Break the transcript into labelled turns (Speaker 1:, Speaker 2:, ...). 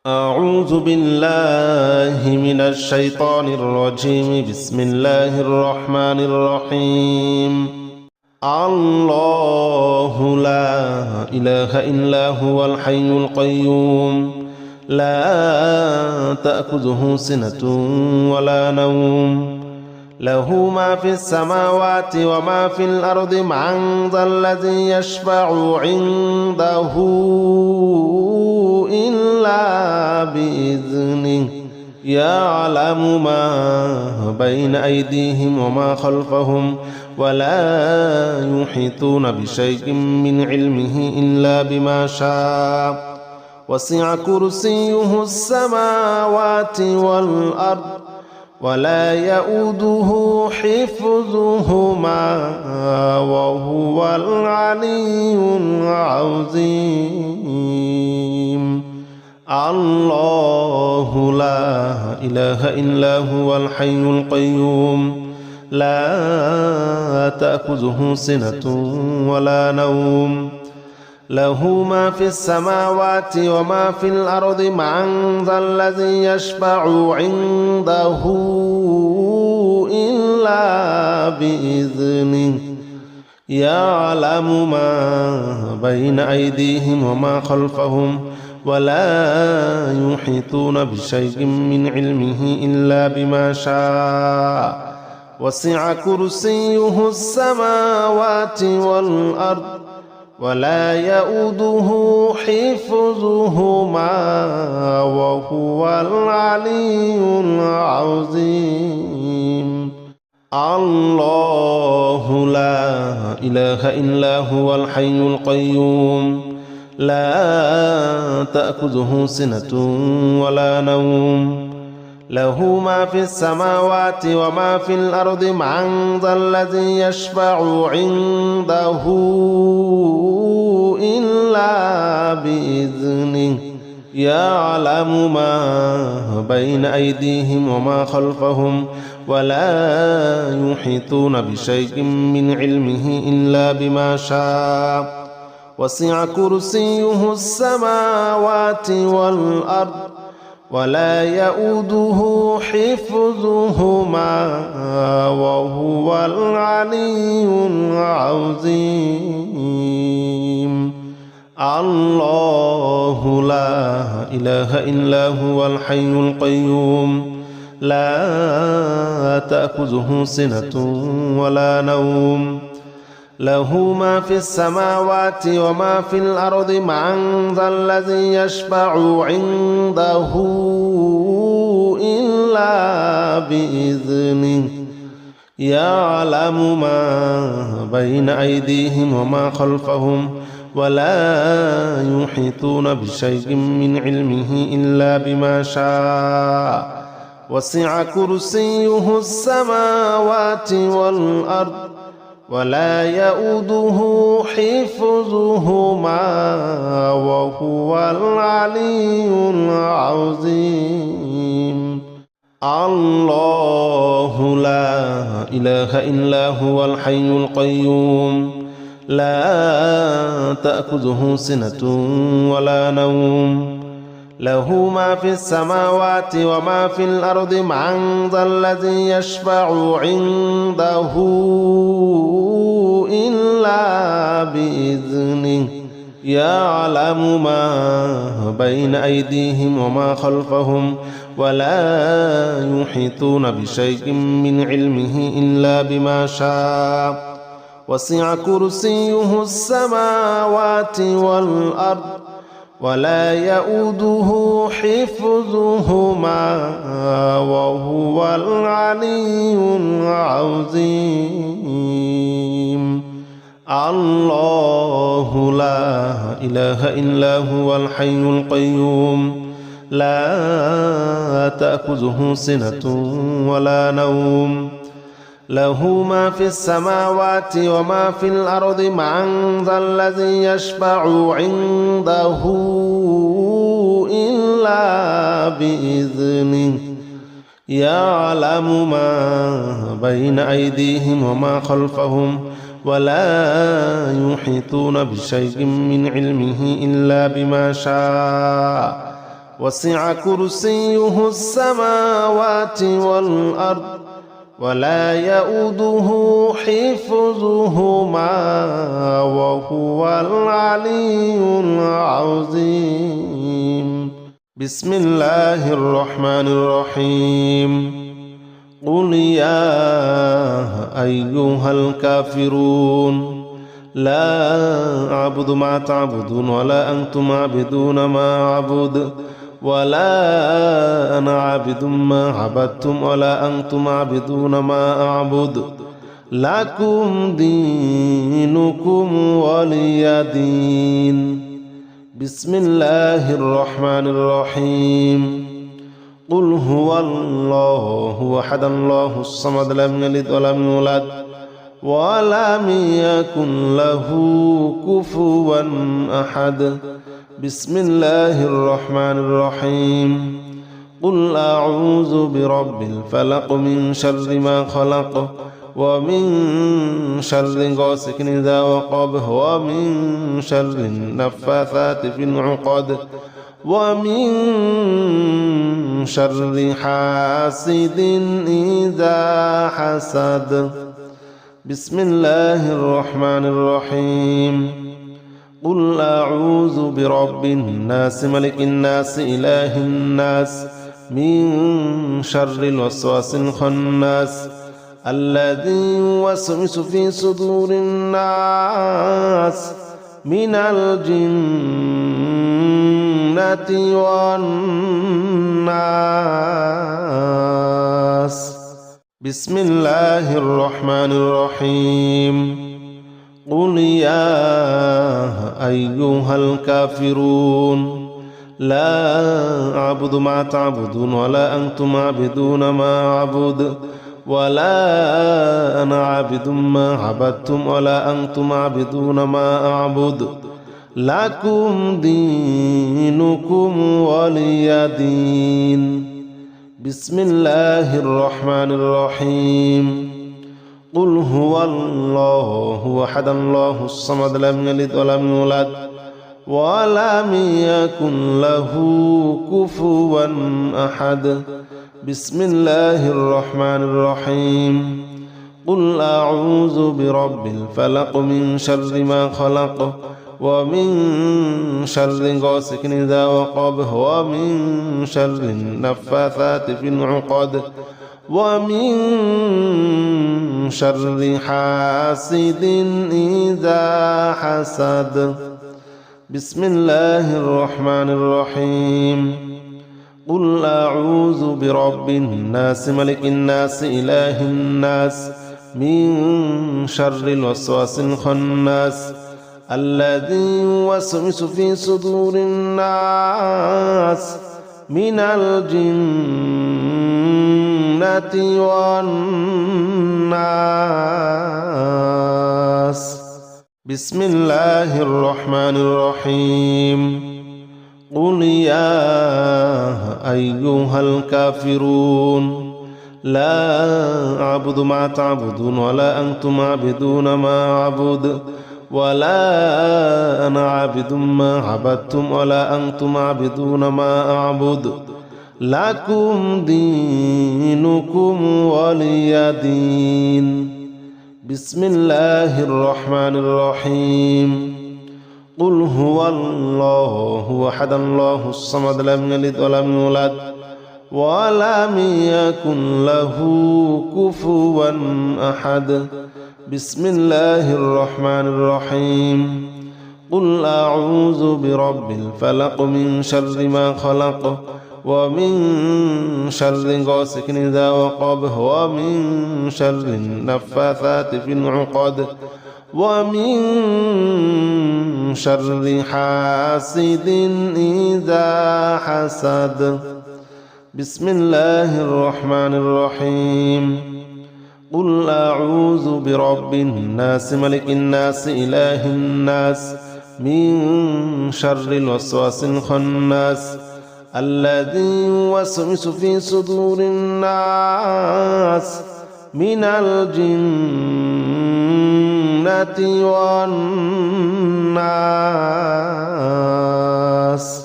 Speaker 1: أعوذ بالله من الشيطان الرجيم. بسم الله الرحمن الرحيم. الله لا إله إلا هو الحي القيوم لا تأخذه سنة ولا نوم له ما في السماوات وما في الأرض من ذا الذي يشفع عنده إلا بإذنه يعلم ما بين أيديهم وما خلفهم ولا يحيطون بشيء من علمه إلا بما شاء وسع كرسيه السماوات والأرض ولا يؤوده حفظهما وهو العلي العظيم. الله لا إله إلا هو الحي القيوم لا تأخذه سنة ولا نوم له ما في السماوات وما في الأرض من ذا الذي يشفع عنده إلا بإذنه يعلم ما بين أيديهم وما خلفهم ولا يحيطون بشيء من علمه إلا بما شاء وسع كرسيه السماوات والأرض ولا يؤوده حفظهما وهو العلي العظيم. الله لا إله إلا هو الحي القيوم لا تأخذه سنة ولا نوم له ما في السماوات وما في الأرض من ذا الذي يشفع عنده إلا بإذنه يعلم ما بين أيديهم وما خلفهم ولا يحيطون بشيء من علمه إلا بما شاء وسع كرسيه السماوات والأرض ولا يؤوده حفظهما وهو العلي العظيم. الله لا إله إلا هو الحي القيوم لا تأخذه سنة ولا نوم له ما في السماوات وما في الأرض من ذا الذي يشفع عنده إلا بإذنه يعلم ما بين أيديهم وما خلفهم ولا يحيطون بشيء من علمه إلا بما شاء وسع كرسيه السماوات والأرض ولا يؤوده حفظهما وهو العلي العظيم. الله لا إله إلا هو الحي القيوم لا تأخذه سنة ولا نوم له ما في السماوات وما في الأرض من ذا الذي يشفع عنده إلا بإذنه يعلم ما بين أيديهم وما خلفهم ولا يحيطون بشيء من علمه إلا بما شاء وسع كرسيه السماوات والأرض ولا يؤوده حفظهما وهو العلي العظيم. الله لا إله إلا هو الحي القيوم لا تأخذه سنة ولا نوم له ما في السماوات وما في الأرض من ذا الذي يشفع عنده إلا بإذنه يعلم ما بين أيديهم وما خلفهم ولا يحيطون بشيء من علمه إلا بما شاء وسع كرسيه السماوات والأرض ولا يؤوده حفظهما وهو العلي العظيم. بسم الله الرحمن الرحيم. قل يا أيها الكافرون لا أعبد ما تعبدون ولا أنتم عابدون ما أعبد ولا أنا عابد ما عبدتم ولا أنتم عابدون ما أعبد لكم دينكم ولي دين. بسم الله الرحمن الرحيم. قل هو الله أحد الله الصمد لم يلد ولم يولد ولم يكن له كفوا أحد. بسم الله الرحمن الرحيم. قل أعوذ برب الفلق من شر ما خلق ومن شر غاسق إذا وقب ومن شر النفاثات في العقد ومن شر حاسد إذا حسد. بسم الله الرحمن الرحيم. قل أعوذ برب الناس ملك الناس إله الناس من شر الوسواس الخناس الذي يوسوس في صدور الناس من الجنة والناس. بسم الله الرحمن الرحيم. قل يا أيها الكافرون لا أعبد ما تعبدون ولا أنتم عابدون ما أعبد ولا أنا عابد ما عبدتم ولا أنتم عابدون ما أعبد لكم دينكم ولي دين. بسم الله الرحمن الرحيم. قل هو الله أحد الله الصمد لم يلد ولم يولد ولم يكن له كفوا أحد. بسم الله الرحمن الرحيم. قل أعوذ برب الفلق من شر ما خلق ومن شر غاسق إذا وقب ومن شر النفاثات في العقد ومن شر حاسد إذا حسد. بسم الله الرحمن الرحيم. قل أعوذ برب الناس ملك الناس إله الناس من شر الوسواس الخناس الذي يوسوس في صدور الناس من الجنة والناس. بسم الله الرحمن الرحيم. قل يا أيها الكافرون لا أعبد ما تعبدون ولا أنتم عابدون ما أعبد ولا أنا عابد ما عبدتم ولا أنتم عابدون ما أعبد لكم دينكم ولي دين. بسم الله الرحمن الرحيم. قل هو الله أحد الله الصمد لم يلد ولم يولد ولم يكن له كفوا أحد. بسم الله الرحمن الرحيم. قل أعوذ برب الفلق من شر ما خلق ومن شر غاسق إذا وقب ومن شر النفاثات في العقد ومن شر حاسد إذا حسد. بسم الله الرحمن الرحيم. قل أعوذ برب الناس ملك الناس إله الناس من شر الوسواس الخناس الذي يوسوس في صدور الناس من الجنة والناس.